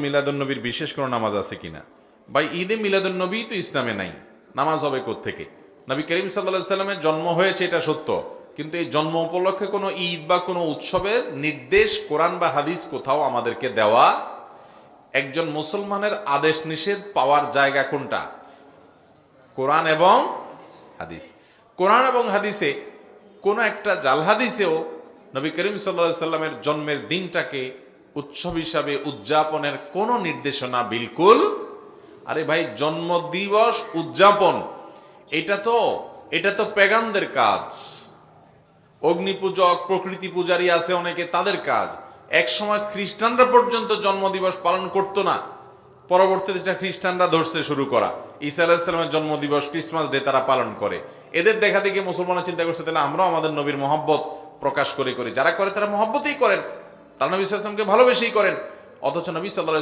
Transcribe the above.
মিলাদুন্নবীর বিশেষ কোনো নামাজ আছে কিনা? ভাই, ঈদে মিলাদুন্নবী তো ইসলামে নাই, নামাজ হবে কোত্থেকে? নবী করিম সাল্লাল্লাহু সাল্লামের জন্ম হয়েছে এটা সত্য, কিন্তু এই জন্ম উপলক্ষে কোনো ঈদ বা কোনো উৎসবের নির্দেশ কোরআন বা হাদিস কোথাও আমাদেরকে দেওয়া। একজন মুসলমানের আদেশ নিষেধ পাওয়ার জায়গা কোনটা? কোরআন এবং হাদিস। কোরআন এবং হাদিসে কোনো একটা জাল হাদিসেও নবী করিম সাল্লাল্লাহু সাল্লামের জন্মের দিনটাকে উৎসব হিসাবে উদযাপনের কোনো নির্দেশনা বিলকুল। আরে ভাই, জন্মদিবস উদযাপন এটা তো পেগানদের কাজ। অগ্নিপূজক, প্রকৃতি পূজারী আছে অনেকে, তাদের কাজ। এক সময় খ্রিস্টানরা পর্যন্ত জন্মদিবস পালন করতো না, পরবর্তীতে সেটা খ্রিস্টানরা ধরছে শুরু করা। ঈসা আলাইহিস সালামের জন্মদিবস, ক্রিসমাস ডে তারা পালন করে। এদের দেখা দেখে মুসলমানরা চিন্তা করছে তাহলে আমরাও আমাদের নবীর মহব্বত প্রকাশ করি। যারা করে তারা মহব্বতেই করেন, তারা নবী সাল্লাল্লাহু আলাইহি ওয়াসাল্লামকে ভালোবেসেই করেন। অথচ নবী সাল্লাল্লাহু আলাইহি